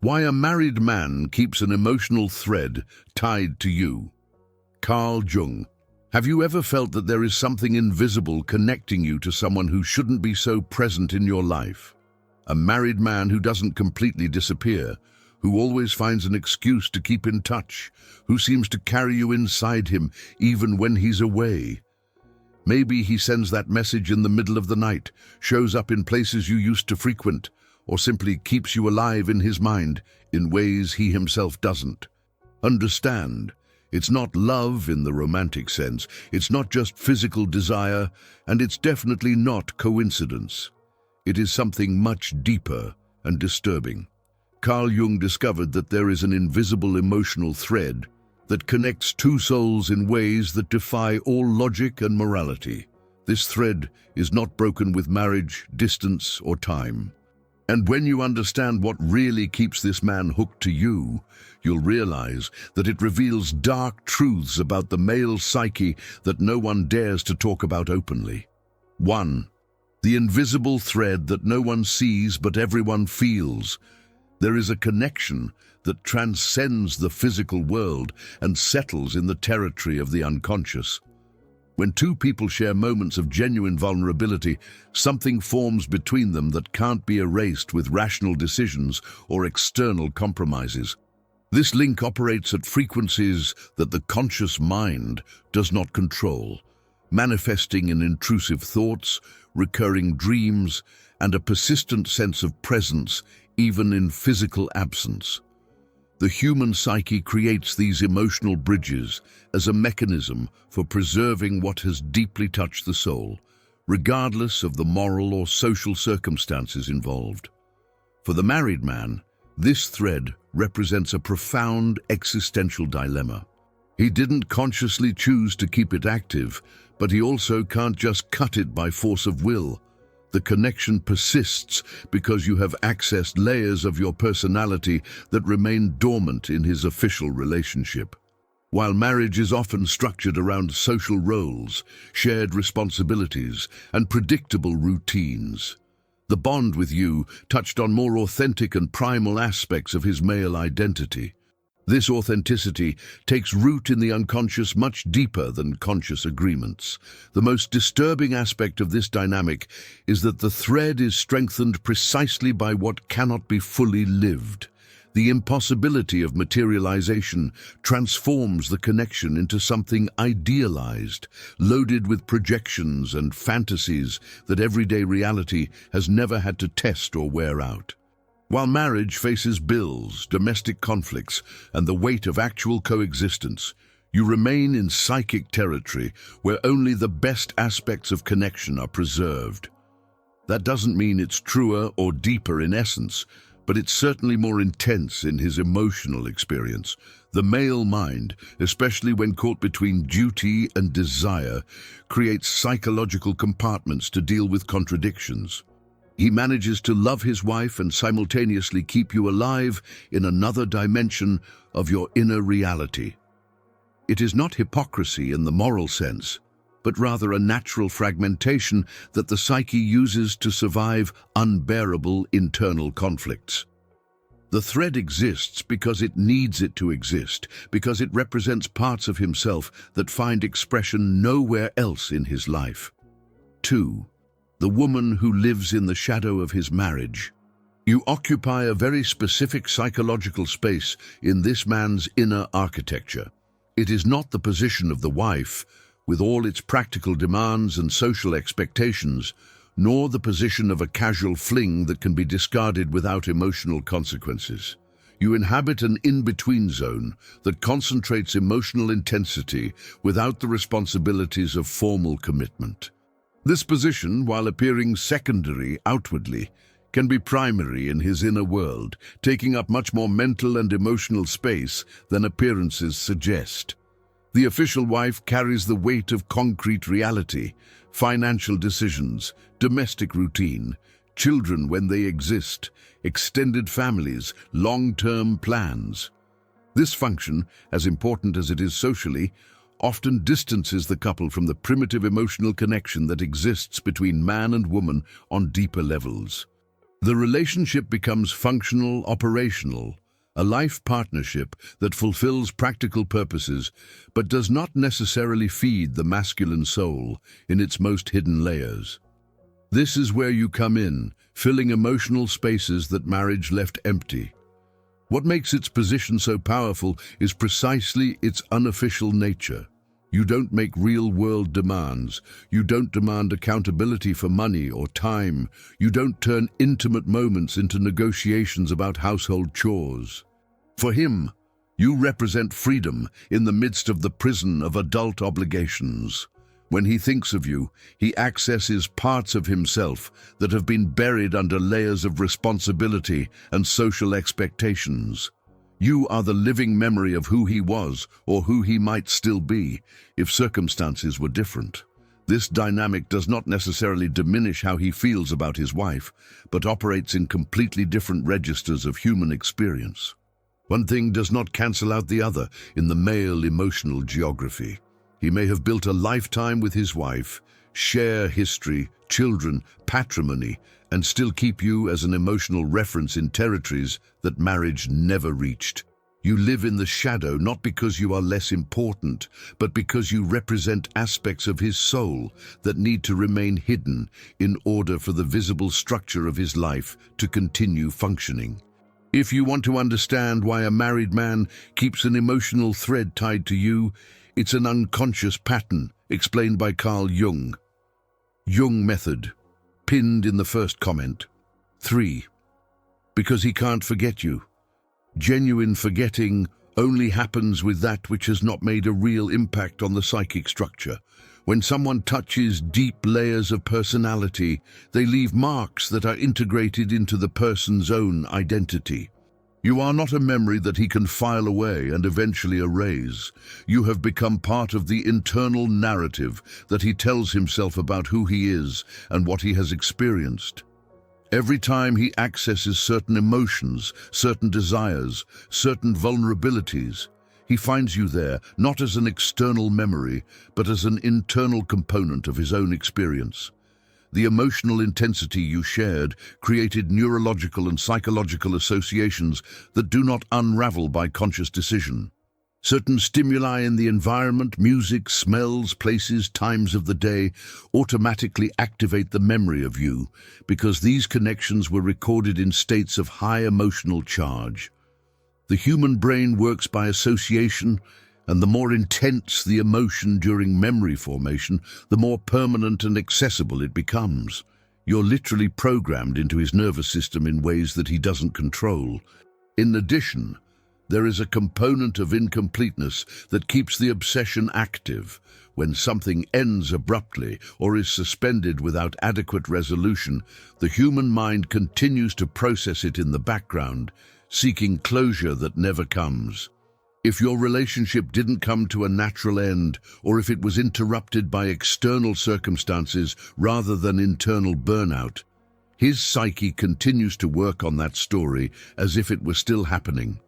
Why a married man keeps an emotional thread tied to you. Carl Jung. Have you ever felt that there is something invisible connecting you to someone who shouldn't be so present in your life? A married man who doesn't completely disappear, who always finds an excuse to keep in touch, who seems to carry you inside him even when he's away. Maybe he sends that message in the middle of the night, shows up in places you used to frequent, or simply keeps you alive in his mind in ways he himself doesn't. Understand, it's not love in the romantic sense, it's not just physical desire, and it's definitely not coincidence. It is something much deeper and disturbing. Carl Jung discovered that there is an invisible emotional thread that connects two souls in ways that defy all logic and morality. This thread is not broken with marriage, distance, or time. And when you understand what really keeps this man hooked to you, you'll realize that it reveals dark truths about the male psyche that no one dares to talk about openly. 1. The invisible thread that no one sees but everyone feels. There is a connection that transcends the physical world and settles in the territory of the unconscious. When two people share moments of genuine vulnerability, something forms between them that can't be erased with rational decisions or external compromises. This link operates at frequencies that the conscious mind does not control, manifesting in intrusive thoughts, recurring dreams, and a persistent sense of presence even in physical absence. The human psyche creates these emotional bridges as a mechanism for preserving what has deeply touched the soul, regardless of the moral or social circumstances involved. For the married man, this thread represents a profound existential dilemma. He didn't consciously choose to keep it active, but he also can't just cut it by force of will. The connection persists because you have accessed layers of your personality that remain dormant in his official relationship. While marriage is often structured around social roles, shared responsibilities, and predictable routines, the bond with you touched on more authentic and primal aspects of his male identity. This authenticity takes root in the unconscious much deeper than conscious agreements. The most disturbing aspect of this dynamic is that the thread is strengthened precisely by what cannot be fully lived. The impossibility of materialization transforms the connection into something idealized, loaded with projections and fantasies that everyday reality has never had to test or wear out. While marriage faces bills, domestic conflicts, and the weight of actual coexistence, you remain in psychic territory where only the best aspects of connection are preserved. That doesn't mean it's truer or deeper in essence, but it's certainly more intense in his emotional experience. The male mind, especially when caught between duty and desire, creates psychological compartments to deal with contradictions. He manages to love his wife and simultaneously keep you alive in another dimension of your inner reality. It is not hypocrisy in the moral sense, but rather a natural fragmentation that the psyche uses to survive unbearable internal conflicts. The thread exists because it needs it to exist, because it represents parts of himself that find expression nowhere else in his life. 2. The woman who lives in the shadow of his marriage. You occupy a very specific psychological space in this man's inner architecture. It is not the position of the wife, with all its practical demands and social expectations, nor the position of a casual fling that can be discarded without emotional consequences. You inhabit an in-between zone that concentrates emotional intensity without the responsibilities of formal commitment. This position, while appearing secondary outwardly, can be primary in his inner world, taking up much more mental and emotional space than appearances suggest. The official wife carries the weight of concrete reality, financial decisions, domestic routine, children when they exist, extended families, long-term plans. This function, as important as it is socially, often distances the couple from the primitive emotional connection that exists between man and woman on deeper levels. The relationship becomes functional, operational, a life partnership that fulfills practical purposes but does not necessarily feed the masculine soul in its most hidden layers. This is where you come in, filling emotional spaces that marriage left empty. What makes its position so powerful is precisely its unofficial nature. You don't make real-world demands. You don't demand accountability for money or time. You don't turn intimate moments into negotiations about household chores. For him, you represent freedom in the midst of the prison of adult obligations. When he thinks of you, he accesses parts of himself that have been buried under layers of responsibility and social expectations. You are the living memory of who he was or who he might still be if circumstances were different. This dynamic does not necessarily diminish how he feels about his wife, but operates in completely different registers of human experience. One thing does not cancel out the other in the male emotional geography. He may have built a lifetime with his wife, share history, children, patrimony, and still keep you as an emotional reference in territories that marriage never reached. You live in the shadow not because you are less important, but because you represent aspects of his soul that need to remain hidden in order for the visible structure of his life to continue functioning. If you want to understand why a married man keeps an emotional thread tied to you, it's an unconscious pattern explained by Carl Jung. Jungmethod, pinned in the first comment. 3. Because he can't forget you. Genuine forgetting only happens with that which has not made a real impact on the psychic structure. When someone touches deep layers of personality, they leave marks that are integrated into the person's own identity. You are not a memory that he can file away and eventually erase. You have become part of the internal narrative that he tells himself about who he is and what he has experienced. Every time he accesses certain emotions, certain desires, certain vulnerabilities, he finds you there, not as an external memory, but as an internal component of his own experience. The emotional intensity you shared created neurological and psychological associations that do not unravel by conscious decision. Certain stimuli in the environment, music, smells, places, times of the day, automatically activate the memory of you because these connections were recorded in states of high emotional charge. The human brain works by association, and the more intense the emotion during memory formation, the more permanent and accessible it becomes. You're literally programmed into his nervous system in ways that he doesn't control. In addition, there is a component of incompleteness that keeps the obsession active. When something ends abruptly or is suspended without adequate resolution, the human mind continues to process it in the background, seeking closure that never comes. If your relationship didn't come to a natural end, or if it was interrupted by external circumstances rather than internal burnout, his psyche continues to work on that story as if it were still happening.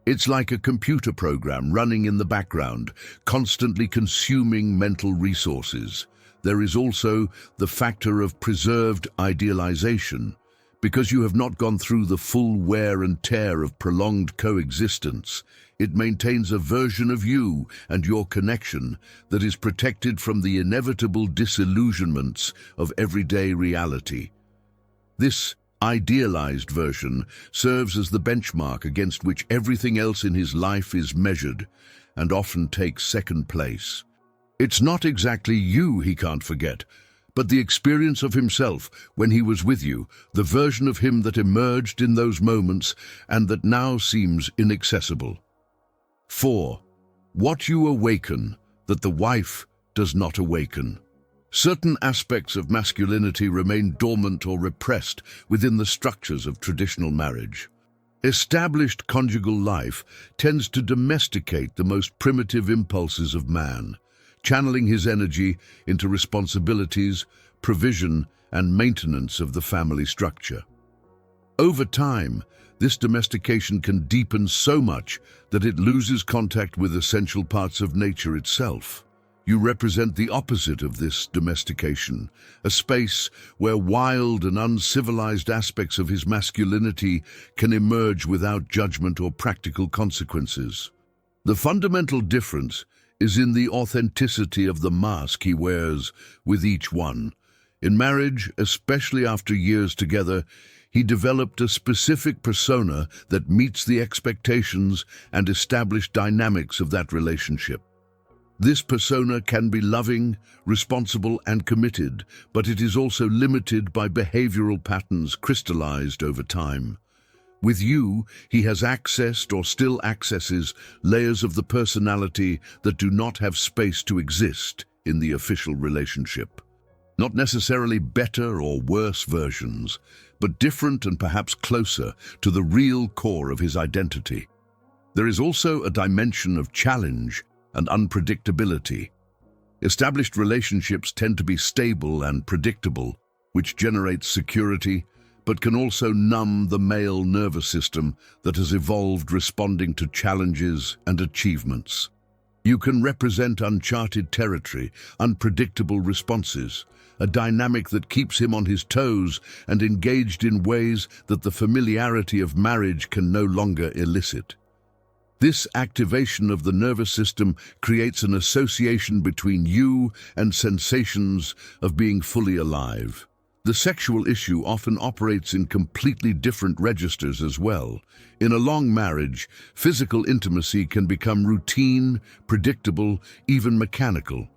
It's like a computer program running in the background, constantly consuming mental resources. There is also the factor of preserved idealization. Because you have not gone through the full wear and tear of prolonged coexistence, it maintains a version of you and your connection that is protected from the inevitable disillusionments of everyday reality. This idealized version serves as the benchmark against which everything else in his life is measured and often takes second place. It's not exactly you he can't forget, but the experience of himself when he was with you, the version of him that emerged in those moments and that now seems inaccessible. 4. What you awaken that the wife does not awaken. Certain aspects of masculinity remain dormant or repressed within the structures of traditional marriage. Established conjugal life tends to domesticate the most primitive impulses of man, channeling his energy into responsibilities, provision, and maintenance of the family structure. Over time, this domestication can deepen so much that it loses contact with essential parts of nature itself. You represent the opposite of this domestication, a space where wild and uncivilized aspects of his masculinity can emerge without judgment or practical consequences. The fundamental difference is in the authenticity of the mask he wears with each one. In marriage, especially after years together, he developed a specific persona that meets the expectations and established dynamics of that relationship. This persona can be loving, responsible, and committed, but it is also limited by behavioral patterns crystallized over time. With you, he has accessed or still accesses layers of the personality that do not have space to exist in the official relationship. Not necessarily better or worse versions, but different and perhaps closer to the real core of his identity. There is also a dimension of challenge and unpredictability. Established relationships tend to be stable and predictable, which generates security, but can also numb the male nervous system that has evolved responding to challenges and achievements. You can represent uncharted territory, unpredictable responses, a dynamic that keeps him on his toes and engaged in ways that the familiarity of marriage can no longer elicit. This activation of the nervous system creates an association between you and sensations of being fully alive. The sexual issue often operates in completely different registers as well. In a long marriage, physical intimacy can become routine, predictable, even mechanical.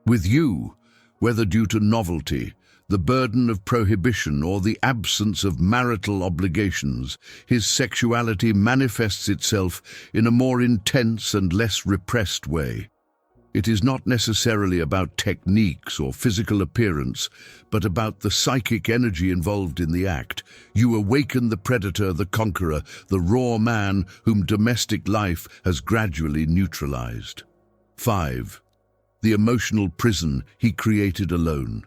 With you, whether due to novelty, the burden of prohibition, or the absence of marital obligations, his sexuality manifests itself in a more intense and less repressed way. It is not necessarily about techniques or physical appearance, but about the psychic energy involved in the act. You awaken the predator, the conqueror, the raw man whom domestic life has gradually neutralized. 5. The emotional prison he created alone.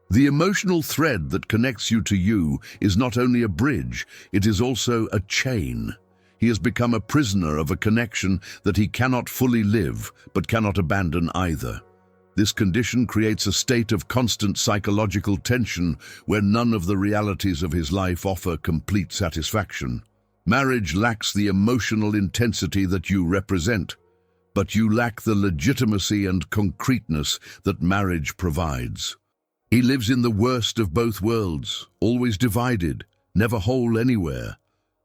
The emotional thread that connects you to you is not only a bridge, it is also a chain. He has become a prisoner of a connection that he cannot fully live, but cannot abandon either. This condition creates a state of constant psychological tension where none of the realities of his life offer complete satisfaction. Marriage lacks the emotional intensity that you represent, but you lack the legitimacy and concreteness that marriage provides. He lives in the worst of both worlds, always divided, never whole anywhere.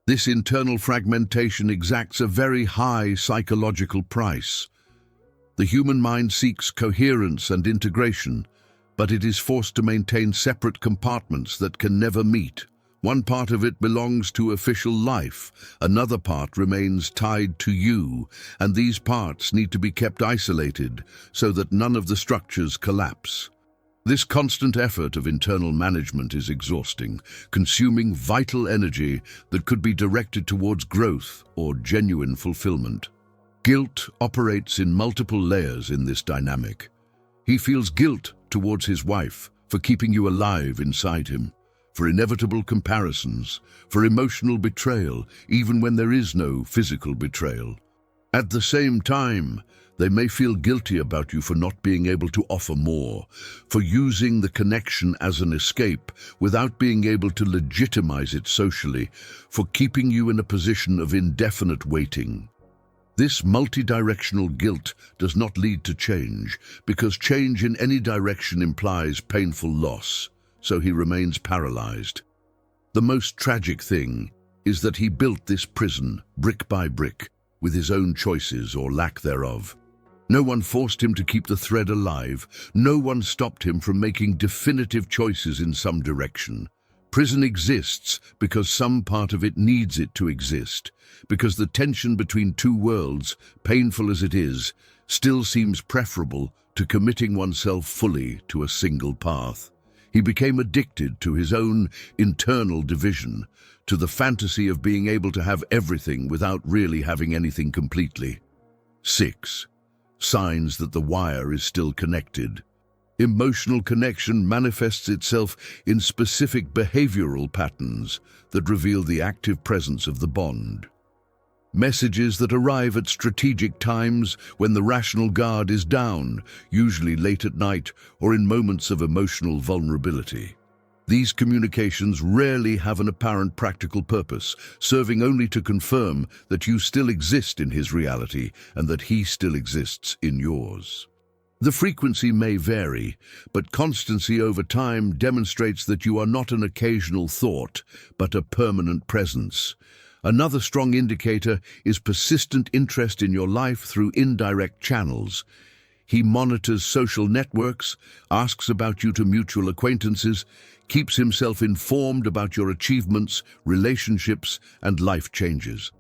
This internal fragmentation exacts a very high psychological price. The human mind seeks coherence and integration, but it is forced to maintain separate compartments that can never meet. One part of it belongs to official life, another part remains tied to you, and these parts need to be kept isolated so that none of the structures collapse. This constant effort of internal management is exhausting, consuming vital energy that could be directed towards growth or genuine fulfillment. Guilt operates in multiple layers in this dynamic. He feels guilt towards his wife for keeping you alive inside him, for inevitable comparisons, for emotional betrayal, even when there is no physical betrayal. At the same time, they may feel guilty about you for not being able to offer more, for using the connection as an escape without being able to legitimize it socially, for keeping you in a position of indefinite waiting. This multidirectional guilt does not lead to change, because change in any direction implies painful loss, so he remains paralyzed. The most tragic thing is that he built this prison, brick by brick, with his own choices or lack thereof. No one forced him to keep the thread alive. No one stopped him from making definitive choices in some direction. Prison exists because some part of it needs it to exist, because the tension between two worlds, painful as it is, still seems preferable to committing oneself fully to a single path. He became addicted to his own internal division, to the fantasy of being able to have everything without really having anything completely. 6. Signs that the wire is still connected. Emotional connection manifests itself in specific behavioral patterns that reveal the active presence of the bond. Messages that arrive at strategic times when the rational guard is down, usually late at night or in moments of emotional vulnerability. These communications rarely have an apparent practical purpose, serving only to confirm that you still exist in his reality and that he still exists in yours. The frequency may vary, but constancy over time demonstrates that you are not an occasional thought, but a permanent presence. Another strong indicator is persistent interest in your life through indirect channels. He monitors social networks, asks about you to mutual acquaintances, keeps himself informed about your achievements, relationships, and life changes.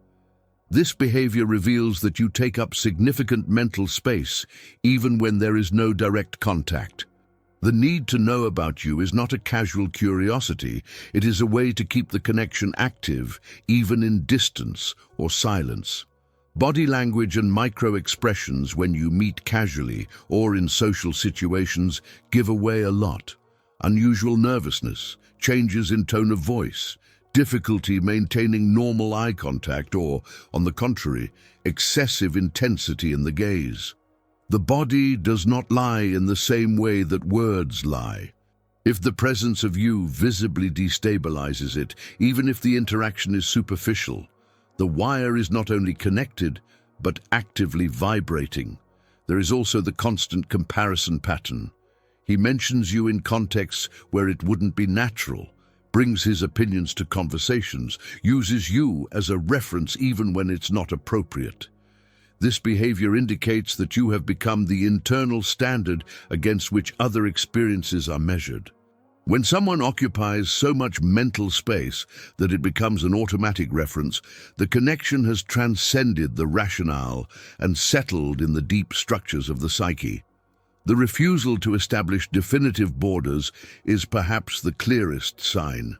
This behavior reveals that you take up significant mental space, even when there is no direct contact. The need to know about you is not a casual curiosity, it is a way to keep the connection active, even in distance or silence. Body language and micro-expressions when you meet casually or in social situations give away a lot. Unusual nervousness, changes in tone of voice, difficulty maintaining normal eye contact or, on the contrary, excessive intensity in the gaze. The body does not lie in the same way that words lie. If the presence of you visibly destabilizes it, even if the interaction is superficial, the wire is not only connected, but actively vibrating. There is also the constant comparison pattern. He mentions you in contexts where it wouldn't be natural, brings his opinions to conversations, uses you as a reference even when it's not appropriate. This behavior indicates that you have become the internal standard against which other experiences are measured. When someone occupies so much mental space that it becomes an automatic reference, the connection has transcended the rationale and settled in the deep structures of the psyche. The refusal to establish definitive borders is perhaps the clearest sign.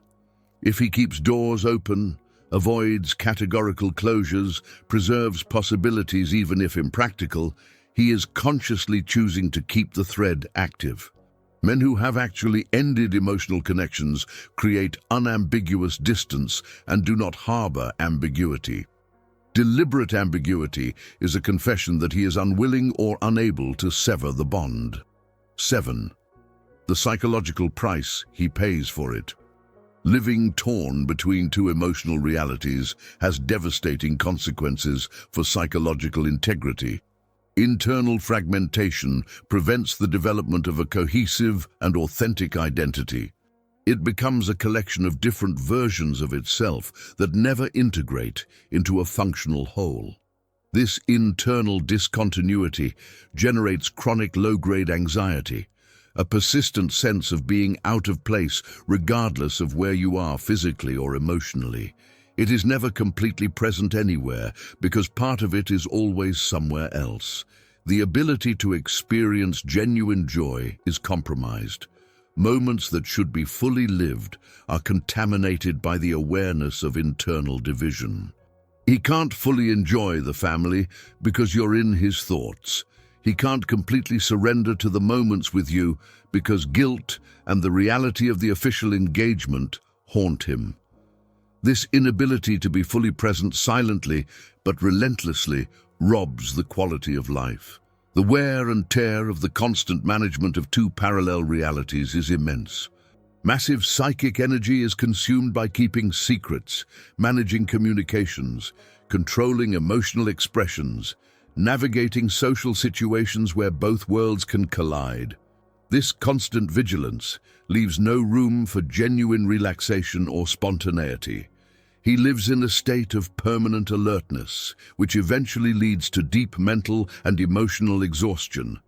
If he keeps doors open, avoids categorical closures, preserves possibilities even if impractical, he is consciously choosing to keep the thread active. Men who have actually ended emotional connections create unambiguous distance and do not harbor ambiguity. Deliberate ambiguity is a confession that he is unwilling or unable to sever the bond. 7. The psychological price he pays for it. Living torn between two emotional realities has devastating consequences for psychological integrity. Internal fragmentation prevents the development of a cohesive and authentic identity. It becomes a collection of different versions of itself that never integrate into a functional whole. This internal discontinuity generates chronic low-grade anxiety, a persistent sense of being out of place regardless of where you are physically or emotionally. It is never completely present anywhere because part of it is always somewhere else. The ability to experience genuine joy is compromised. Moments that should be fully lived are contaminated by the awareness of internal division. He can't fully enjoy the family because you're in his thoughts. He can't completely surrender to the moments with you because guilt and the reality of the official engagement haunt him. This inability to be fully present silently but relentlessly robs the quality of life. The wear and tear of the constant management of two parallel realities is immense. Massive psychic energy is consumed by keeping secrets, managing communications, controlling emotional expressions, navigating social situations where both worlds can collide. This constant vigilance leaves no room for genuine relaxation or spontaneity. He lives in a state of permanent alertness, which eventually leads to deep mental and emotional exhaustion.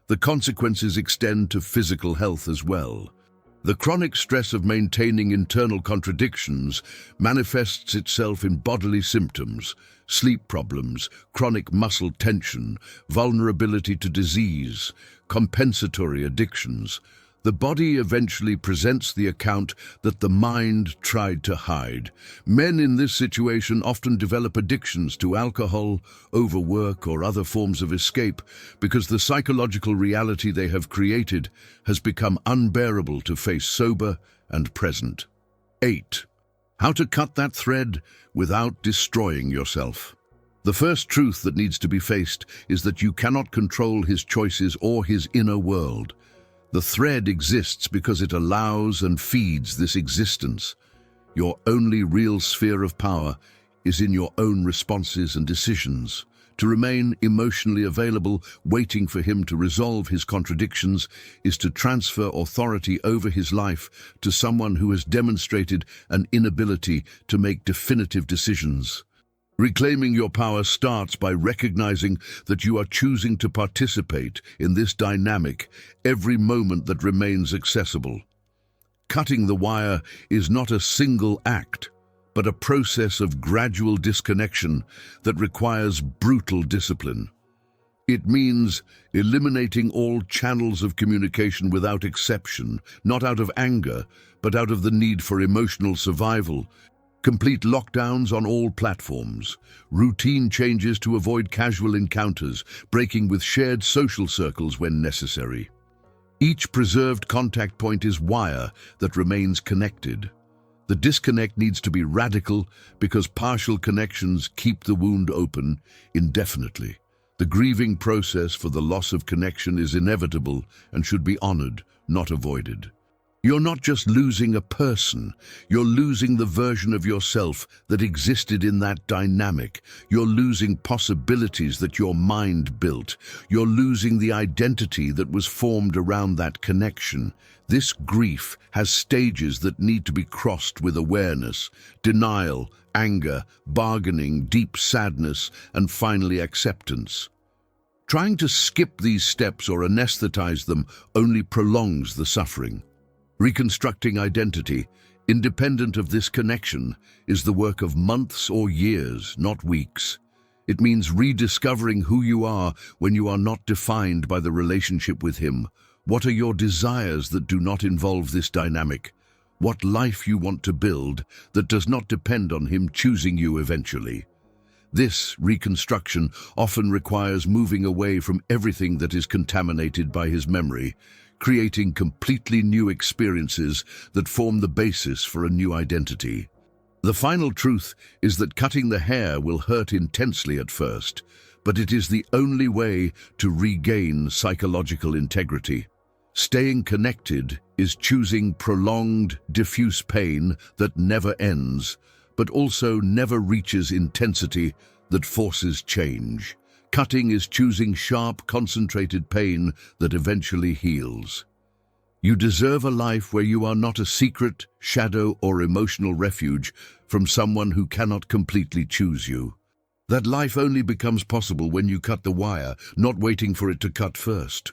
The consequences extend to physical health as well. The chronic stress of maintaining internal contradictions manifests itself in bodily symptoms, sleep problems, chronic muscle tension, vulnerability to disease, compensatory addictions. The body eventually presents the account that the mind tried to hide. Men in this situation often develop addictions to alcohol, overwork, or other forms of escape because the psychological reality they have created has become unbearable to face sober and present. 8. How to cut that thread without destroying yourself. The first truth that needs to be faced is that you cannot control his choices or his inner world. The thread exists because it allows and feeds this existence. Your only real sphere of power is in your own responses and decisions. To remain emotionally available, waiting for him to resolve his contradictions, is to transfer authority over his life to someone who has demonstrated an inability to make definitive decisions. Reclaiming your power starts by recognizing that you are choosing to participate in this dynamic every moment that remains accessible. Cutting the wire is not a single act, but a process of gradual disconnection that requires brutal discipline. It means eliminating all channels of communication without exception, not out of anger, but out of the need for emotional survival. Complete lockdowns on all platforms, routine changes to avoid casual encounters, breaking with shared social circles when necessary. Each preserved contact point is wire that remains connected. The disconnect needs to be radical because partial connections keep the wound open indefinitely. The grieving process for the loss of connection is inevitable and should be honored, not avoided. You're not just losing a person, you're losing the version of yourself that existed in that dynamic. You're losing possibilities that your mind built. You're losing the identity that was formed around that connection. This grief has stages that need to be crossed with awareness: denial, anger, bargaining, deep sadness, and finally acceptance. Trying to skip these steps or anesthetize them only prolongs the suffering. Reconstructing identity, independent of this connection, is the work of months or years, not weeks. It means rediscovering who you are when you are not defined by the relationship with him. What are your desires that do not involve this dynamic? What life you want to build that does not depend on him choosing you eventually? This reconstruction often requires moving away from everything that is contaminated by his memory, creating completely new experiences that form the basis for a new identity. The final truth is that cutting the hair will hurt intensely at first, but it is the only way to regain psychological integrity. Staying connected is choosing prolonged, diffuse pain that never ends, but also never reaches intensity that forces change. Cutting is choosing sharp, concentrated pain that eventually heals. You deserve a life where you are not a secret, shadow, or emotional refuge from someone who cannot completely choose you. That life only becomes possible when you cut the wire, not waiting for it to cut first.